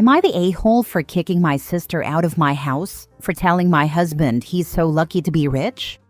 Am I the a-hole for kicking my sister out of my house? For telling my husband he's so lucky to be rich?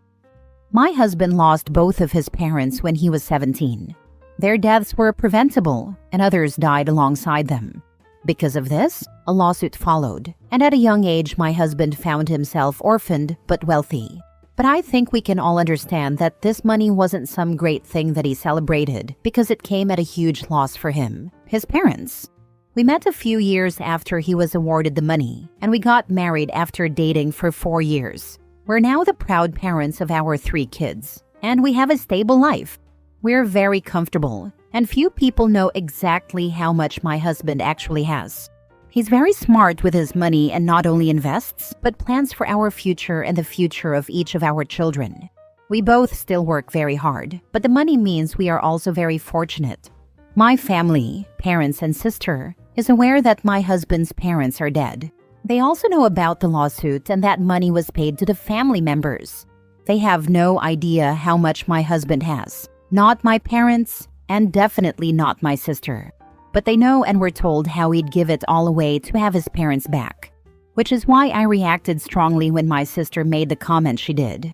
My husband lost both of his parents when he was 17. Their deaths were preventable, and others died alongside them. Because of this, a lawsuit followed, and at a young age my husband found himself orphaned but wealthy. But I think we can all understand that this money wasn't some great thing that he celebrated because it came at a huge loss for him, his parents. We met a few years after he was awarded the money, and we got married after dating for 4 years. We're now the proud parents of our 3 kids, and we have a stable life. We're very comfortable, and few people know exactly how much my husband actually has. He's very smart with his money and not only invests, but plans for our future and the future of each of our children. We both still work very hard, but the money means we are also very fortunate. My family, parents and sister, is aware that my husband's parents are dead. They also know about the lawsuit and that money was paid to the family members. They have no idea how much my husband has. Not my parents, and definitely not my sister. But they know and were told how he'd give it all away to have his parents back. Which is why I reacted strongly when my sister made the comment she did.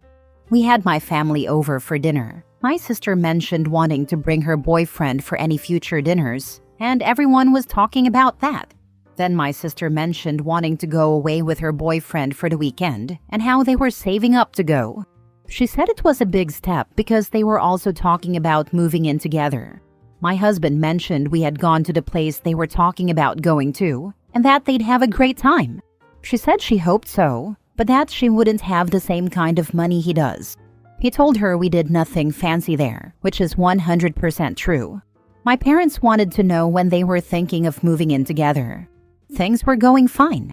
We had my family over for dinner. My sister mentioned wanting to bring her boyfriend for any future dinners, and everyone was talking about that. Then my sister mentioned wanting to go away with her boyfriend for the weekend and how they were saving up to go. She said it was a big step because they were also talking about moving in together. My husband mentioned we had gone to the place they were talking about going to, and that they'd have a great time. She said she hoped so, but that she wouldn't have the same kind of money he does. He told her we did nothing fancy there, which is 100% true. My parents wanted to know when they were thinking of moving in together. Things were going fine.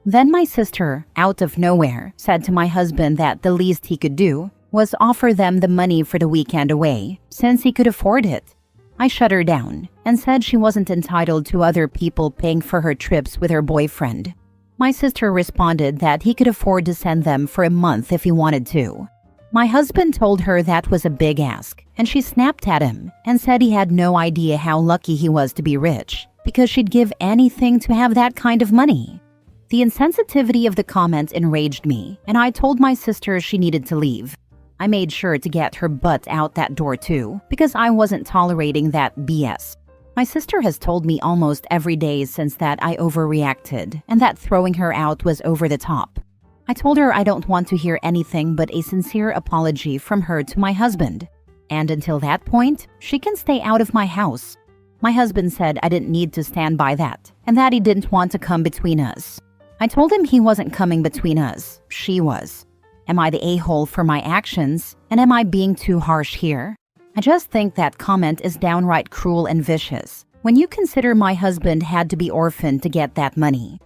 Then my sister, out of nowhere, said to my husband that the least he could do was offer them the money for the weekend away, since he could afford it. I shut her down and said she wasn't entitled to other people paying for her trips with her boyfriend. My sister responded that he could afford to send them for a month if he wanted to. My husband told her that was a big ask, and she snapped at him and said he had no idea how lucky he was to be rich, because she'd give anything to have that kind of money. The insensitivity of the comment enraged me, and I told my sister she needed to leave. I made sure to get her butt out that door too, because I wasn't tolerating that BS. My sister has told me almost every day since that I overreacted, and that throwing her out was over the top. I told her I don't want to hear anything but a sincere apology from her to my husband. And until that point, she can stay out of my house. My husband said I didn't need to stand by that, and that he didn't want to come between us. I told him he wasn't coming between us, she was. Am I the a-hole for my actions, and am I being too harsh here? I just think that comment is downright cruel and vicious, when you consider my husband had to be orphaned to get that money.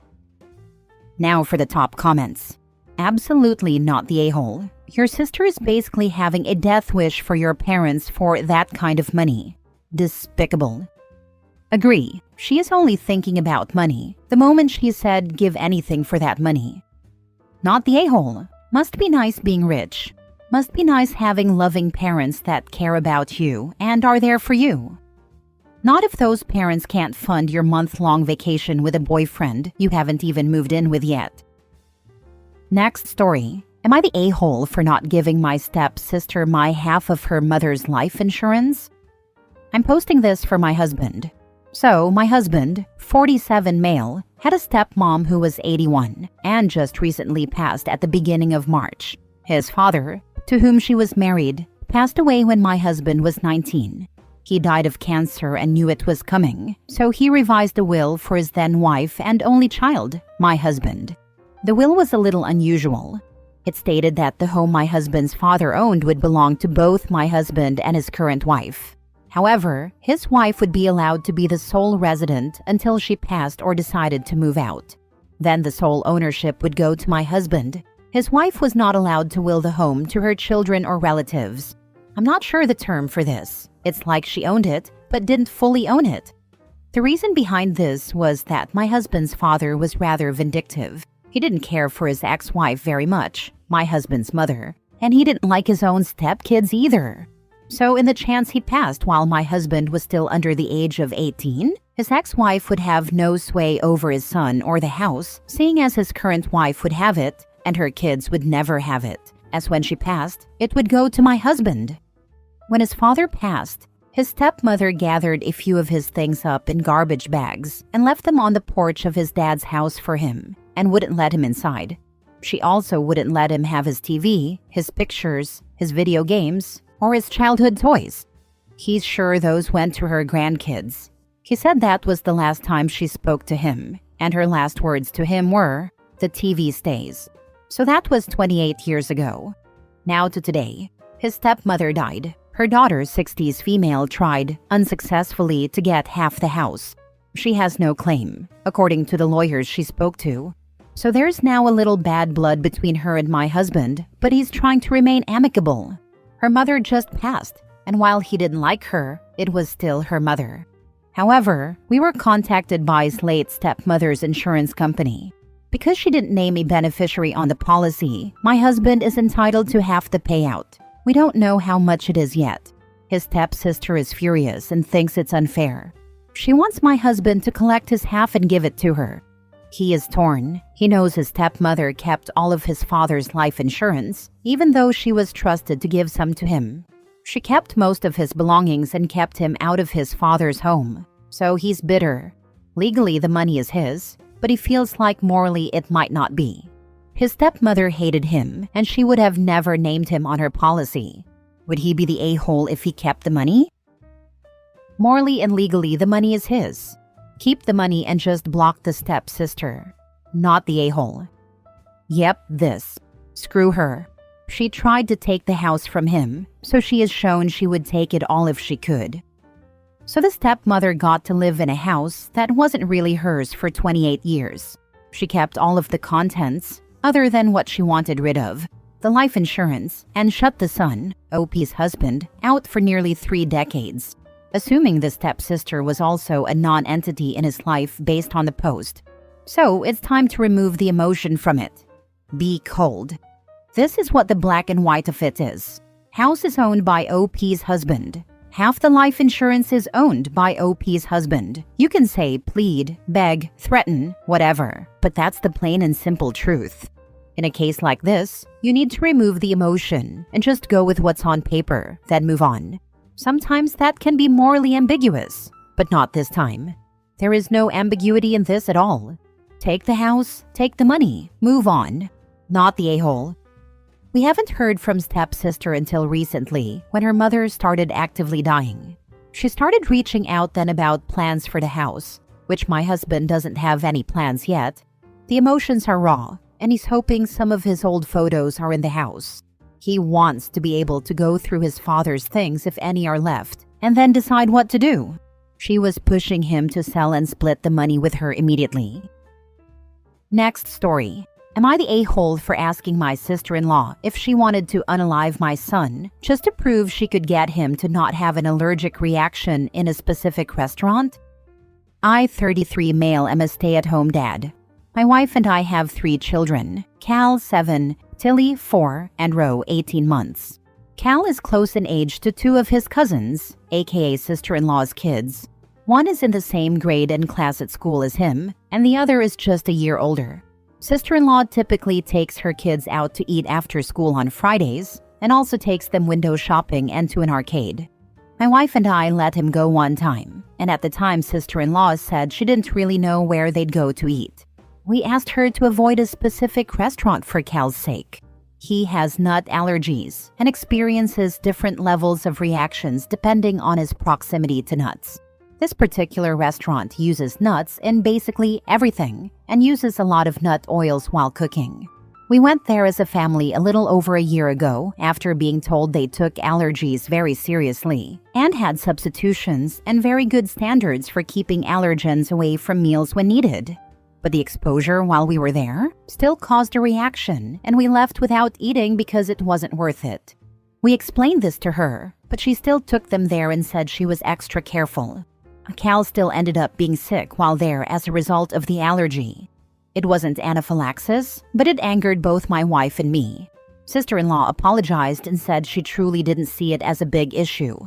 Now for the top comments. Absolutely not the a-hole. Your sister is basically having a death wish for your parents for that kind of money. Despicable. Agree, she is only thinking about money the moment she said give anything for that money. Not the a-hole. Must be nice being rich. Must be nice having loving parents that care about you and are there for you. Not if those parents can't fund your month-long vacation with a boyfriend you haven't even moved in with yet. Next story. Am I the a-hole for not giving my step-sister my half of her mother's life insurance? I'm posting this for my husband. So, my husband, 47 male, had a stepmom who was 81 and just recently passed at the beginning of March. His father, to whom she was married, passed away when my husband was 19. He died of cancer and knew it was coming, so he revised a will for his then wife and only child, my husband. The will was a little unusual. It stated that the home my husband's father owned would belong to both my husband and his current wife. However, his wife would be allowed to be the sole resident until she passed or decided to move out. Then the sole ownership would go to my husband. His wife was not allowed to will the home to her children or relatives. I'm not sure the term for this. It's like she owned it, but didn't fully own it. The reason behind this was that my husband's father was rather vindictive. He didn't care for his ex-wife very much, my husband's mother, and he didn't like his own stepkids either. So in the chance he passed while my husband was still under the age of 18, his ex-wife would have no sway over his son or the house, seeing as his current wife would have it and her kids would never have it, as when she passed, it would go to my husband. When his father passed, his stepmother gathered a few of his things up in garbage bags and left them on the porch of his dad's house for him and wouldn't let him inside. She also wouldn't let him have his TV, his pictures, his video games, or his childhood toys. He's sure those went to her grandkids. He said that was the last time she spoke to him, and her last words to him were, "The TV stays." So that was 28 years ago. Now to today. His stepmother died. Her daughter, 60s female, tried, unsuccessfully, to get half the house. She has no claim, according to the lawyers she spoke to. So there's now a little bad blood between her and my husband, but he's trying to remain amicable. Her mother just passed, and while he didn't like her, it was still her mother. However, we were contacted by his late stepmother's insurance company. Because she didn't name a beneficiary on the policy, my husband is entitled to half the payout. We don't know how much it is yet. His stepsister is furious and thinks it's unfair. She wants my husband to collect his half and give it to her. He is torn. He knows his stepmother kept all of his father's life insurance, even though she was trusted to give some to him. She kept most of his belongings and kept him out of his father's home. So he's bitter. Legally, the money is his, but he feels like morally it might not be. His stepmother hated him, and she would have never named him on her policy. Would he be the a-hole if he kept the money? Morally and legally, the money is his. Keep the money and just block the stepsister, not the a-hole. Yep, this. Screw her. She tried to take the house from him, so she has shown she would take it all if she could. So the stepmother got to live in a house that wasn't really hers for 28 years. She kept all of the contents, other than what she wanted rid of, the life insurance, and shut the son, OP's husband, out for nearly 3 decades. Assuming the stepsister was also a non-entity in his life based on the post. So it's time to remove the emotion from it. Be cold. This is what the black and white of it is. House is owned by OP's husband. Half the life insurance is owned by OP's husband. You can say plead, beg, threaten, whatever, but that's the plain and simple truth. In a case like this, you need to remove the emotion and just go with what's on paper, then move on. Sometimes that can be morally ambiguous, but not this time. There is no ambiguity in this at all. Take the house, take the money, move on. Not the a-hole. We haven't heard from stepsister until recently, when her mother started actively dying. She started reaching out then about plans for the house, which my husband doesn't have any plans yet. The emotions are raw, and he's hoping some of his old photos are in the house. He wants to be able to go through his father's things if any are left, and then decide what to do. She was pushing him to sell and split the money with her immediately. Next story. Am I the a-hole for asking my sister-in-law if she wanted to unalive my son just to prove she could get him to not have an allergic reaction in a specific restaurant? I, 33 male, am a stay-at-home dad. My wife and I have 3 children, Cal, 7, Tilly, 4, and Ro, 18 months. Cal is close in age to 2 of his cousins, aka sister-in-law's kids. One is in the same grade and class at school as him, and the other is just a year older. Sister-in-law typically takes her kids out to eat after school on Fridays, and also takes them window shopping and to an arcade. My wife and I let him go one time, and at the time sister-in-law said she didn't really know where they'd go to eat. We asked her to avoid a specific restaurant for Cal's sake. He has nut allergies and experiences different levels of reactions depending on his proximity to nuts. This particular restaurant uses nuts in basically everything and uses a lot of nut oils while cooking. We went there as a family a little over a year ago after being told they took allergies very seriously and had substitutions and very good standards for keeping allergens away from meals when needed. But the exposure while we were there still caused a reaction, and we left without eating because it wasn't worth it. We explained this to her, but she still took them there and said she was extra careful. Cal still ended up being sick while there as a result of the allergy. It wasn't anaphylaxis, but it angered both my wife and me. Sister-in-law apologized and said she truly didn't see it as a big issue.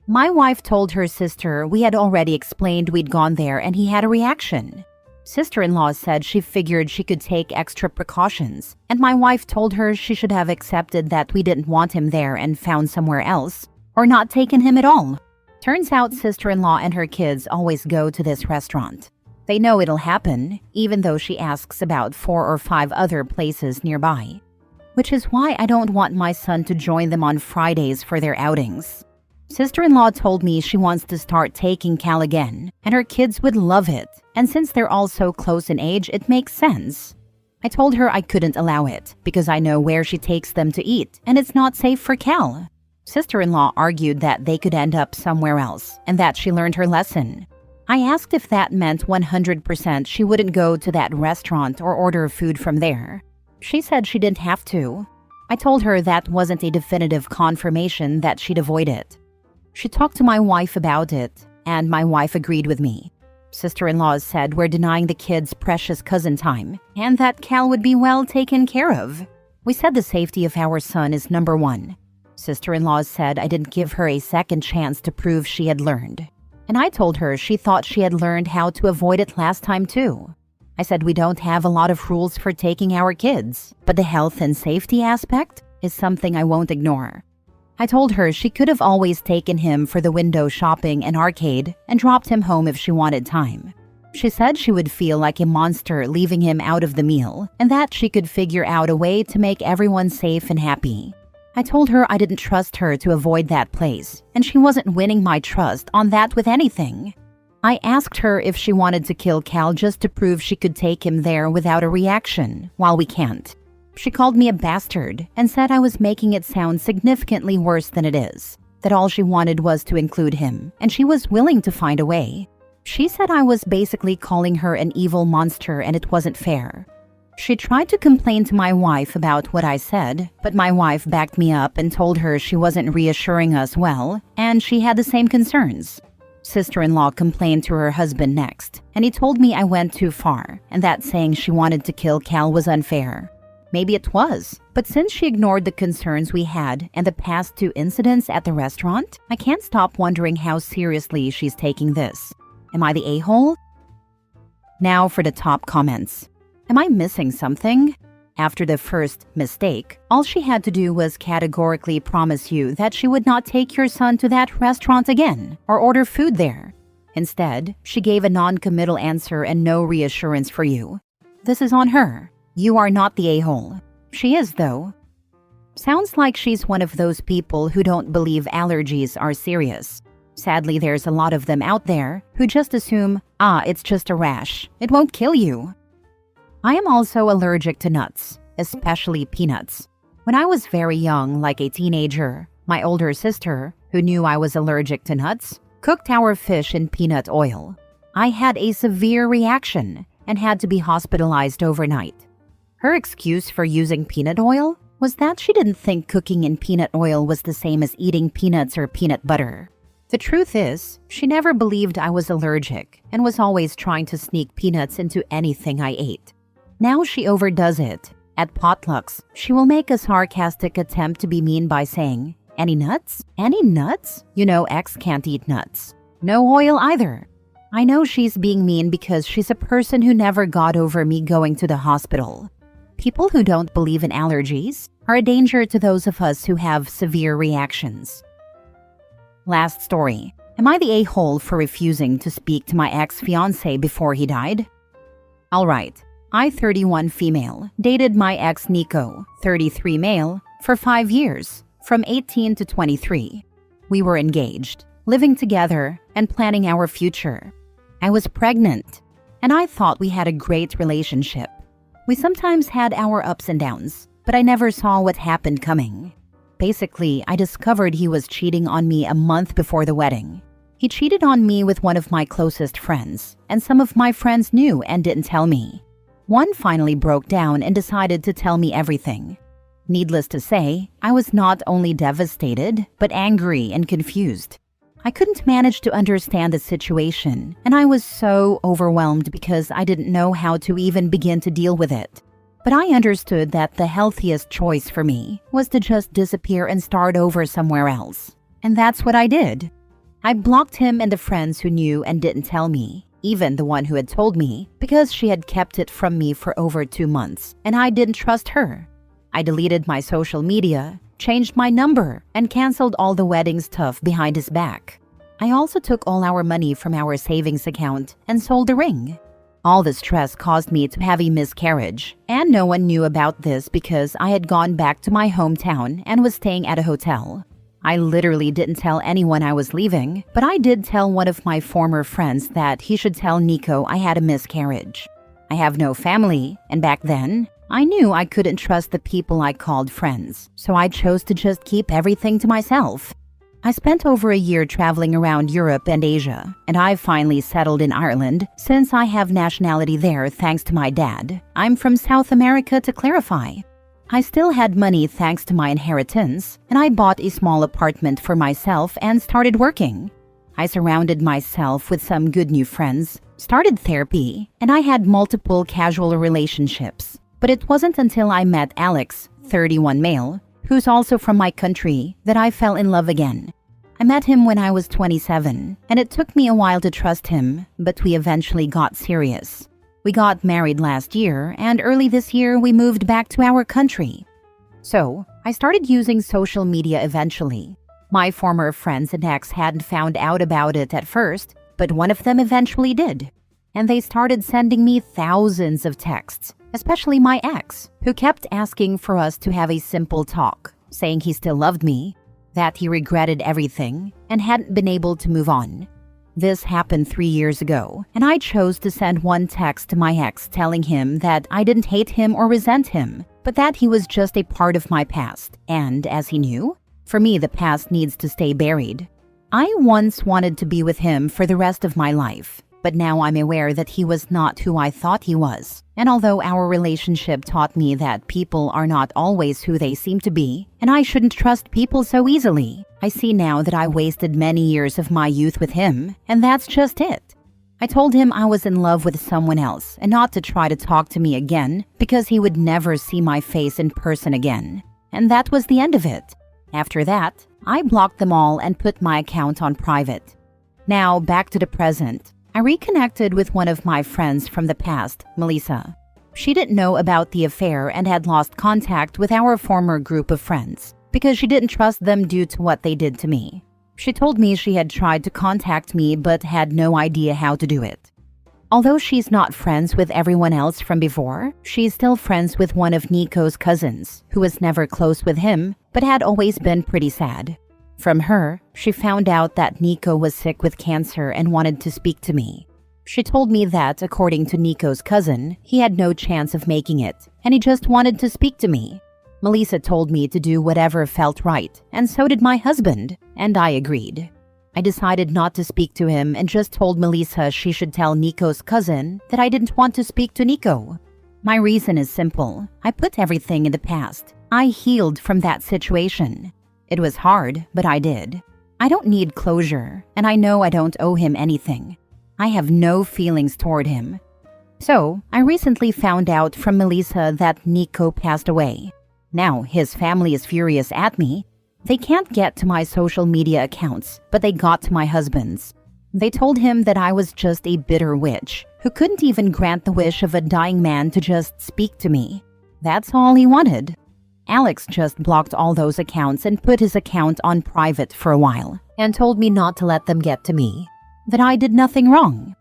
My wife told her sister we had already explained we'd gone there and he had a reaction. Sister-in-law said she figured she could take extra precautions, and my wife told her she should have accepted that we didn't want him there and found somewhere else, or not taken him at all. Turns out sister-in-law and her kids always go to this restaurant. They know it'll happen, even though she asks about 4 or 5 other places nearby. Which is why I don't want my son to join them on Fridays for their outings. Sister-in-law told me she wants to start taking Cal again, and her kids would love it, and since they're all so close in age, it makes sense. I told her I couldn't allow it, because I know where she takes them to eat, and it's not safe for Cal. Sister-in-law argued that they could end up somewhere else, and that she learned her lesson. I asked if that meant 100% she wouldn't go to that restaurant or order food from there. She said she didn't have to. I told her that wasn't a definitive confirmation that she'd avoid it. She talked to my wife about it, and my wife agreed with me. Sister-in-law said we're denying the kids precious cousin time, and that Cal would be well taken care of. We said the safety of our son is number one. Sister-in-law said I didn't give her a second chance to prove she had learned. And I told her she thought she had learned how to avoid it last time too. I said we don't have a lot of rules for taking our kids, but the health and safety aspect is something I won't ignore. I told her she could have always taken him for the window shopping and arcade and dropped him home if she wanted time. She said she would feel like a monster leaving him out of the meal and that she could figure out a way to make everyone safe and happy. I told her I didn't trust her to avoid that place, and she wasn't winning my trust on that with anything. I asked her if she wanted to kill Cal just to prove she could take him there without a reaction, while we can't. She called me a bastard and said I was making it sound significantly worse than it is, that all she wanted was to include him, and she was willing to find a way. She said I was basically calling her an evil monster and it wasn't fair. She tried to complain to my wife about what I said, but my wife backed me up and told her she wasn't reassuring us well, and she had the same concerns. Sister-in-law complained to her husband next, and he told me I went too far, and that saying she wanted to kill Cal was unfair. Maybe it was, but since she ignored the concerns we had and the past 2 incidents at the restaurant, I can't stop wondering how seriously she's taking this. Am I the a-hole? Now for the top comments. Am I missing something? After the first mistake, all she had to do was categorically promise you that she would not take your son to that restaurant again or order food there. Instead, she gave a non-committal answer and no reassurance for you. This is on her. You are not the a-hole. She is, though. Sounds like she's one of those people who don't believe allergies are serious. Sadly, there's a lot of them out there who just assume, it's just a rash. It won't kill you. I am also allergic to nuts, especially peanuts. When I was very young, like a teenager, my older sister, who knew I was allergic to nuts, cooked our fish in peanut oil. I had a severe reaction and had to be hospitalized overnight. Her excuse for using peanut oil was that she didn't think cooking in peanut oil was the same as eating peanuts or peanut butter. The truth is, she never believed I was allergic and was always trying to sneak peanuts into anything I ate. Now she overdoes it. At potlucks, she will make a sarcastic attempt to be mean by saying, "Any nuts? Any nuts? You know X can't eat nuts. No oil either." I know she's being mean because she's a person who never got over me going to the hospital. People who don't believe in allergies are a danger to those of us who have severe reactions. Last story. Am I the a-hole for refusing to speak to my ex-fiance before he died? Alright, I, 31 female, dated my ex Nico, 33 male, for 5 years, from 18 to 23. We were engaged, living together, and planning our future. I was pregnant, and I thought we had a great relationship. We sometimes had our ups and downs, but I never saw what happened coming. Basically, I discovered he was cheating on me a month before the wedding. He cheated on me with one of my closest friends, and some of my friends knew and didn't tell me. One finally broke down and decided to tell me everything. Needless to say, I was not only devastated, but angry and confused. I couldn't manage to understand the situation, and I was so overwhelmed because I didn't know how to even begin to deal with it. But I understood that the healthiest choice for me was to just disappear and start over somewhere else. And that's what I did. I blocked him and the friends who knew and didn't tell me, even the one who had told me, because she had kept it from me for over 2 months, and I didn't trust her. I deleted my social media, changed my number, and canceled all the wedding stuff behind his back. I also took all our money from our savings account and sold the ring. All the stress caused me to have a miscarriage, and no one knew about this because I had gone back to my hometown and was staying at a hotel. I literally didn't tell anyone I was leaving, but I did tell one of my former friends that he should tell Nico I had a miscarriage. I have no family, and back then, I knew I couldn't trust the people I called friends, so I chose to just keep everything to myself. I spent over a year traveling around Europe and Asia, and I finally settled in Ireland since I have nationality there thanks to my dad. I'm from South America, to clarify. I still had money thanks to my inheritance, and I bought a small apartment for myself and started working. I surrounded myself with some good new friends, started therapy, and I had multiple casual relationships. But it wasn't until I met Alex, 31 male, who's also from my country, that I fell in love again. I met him when I was 27, and it took me a while to trust him, but we eventually got serious. We got married last year, and early this year we moved back to our country. So, I started using social media eventually. My former friends and ex hadn't found out about it at first, but one of them eventually did. And they started sending me thousands of texts, especially my ex, who kept asking for us to have a simple talk, saying he still loved me, that he regretted everything, and hadn't been able to move on. This happened 3 years ago, and I chose to send one text to my ex telling him that I didn't hate him or resent him, but that he was just a part of my past, and as he knew, for me the past needs to stay buried. I once wanted to be with him for the rest of my life, but now I'm aware that he was not who I thought he was. And although our relationship taught me that people are not always who they seem to be, and I shouldn't trust people so easily, I see now that I wasted many years of my youth with him, and that's just it. I told him I was in love with someone else and not to try to talk to me again because he would never see my face in person again. And that was the end of it. After that, I blocked them all and put my account on private. Now, back to the present. I reconnected with one of my friends from the past, Melissa. She didn't know about the affair and had lost contact with our former group of friends because she didn't trust them due to what they did to me. She told me she had tried to contact me but had no idea how to do it. Although she's not friends with everyone else from before, she's still friends with one of Nico's cousins, who was never close with him but had always been pretty sad. From her, she found out that Nico was sick with cancer and wanted to speak to me. She told me that, according to Nico's cousin, he had no chance of making it, and he just wanted to speak to me. Melissa told me to do whatever felt right, and so did my husband, and I agreed. I decided not to speak to him and just told Melissa she should tell Nico's cousin that I didn't want to speak to Nico. My reason is simple. I put everything in the past. I healed from that situation. It was hard, but I did. I don't need closure, and I know I don't owe him anything. I have no feelings toward him. So, I recently found out from Melissa that Nico passed away. Now, his family is furious at me. They can't get to my social media accounts, but they got to my husband's. They told him that I was just a bitter witch who couldn't even grant the wish of a dying man to just speak to me. That's all he wanted. Alex just blocked all those accounts and put his account on private for a while and told me not to let them get to me, that I did nothing wrong.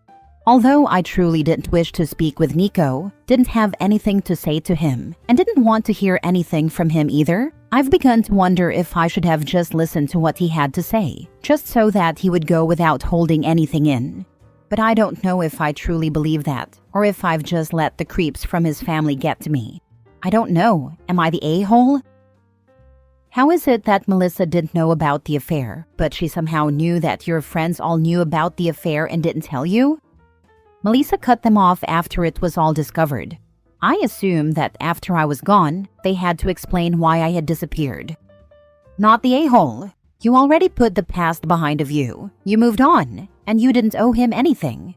Although I truly didn't wish to speak with Nico, didn't have anything to say to him, and didn't want to hear anything from him either, I've begun to wonder if I should have just listened to what he had to say, just so that he would go without holding anything in. But I don't know if I truly believe that, or if I've just let the creeps from his family get to me. I don't know. Am I the a-hole? How is it that Melissa didn't know about the affair, but she somehow knew that your friends all knew about the affair and didn't tell you? Melissa cut them off after it was all discovered. I assume that after I was gone, they had to explain why I had disappeared. Not the a-hole. You already put the past behind of you. You moved on, and you didn't owe him anything.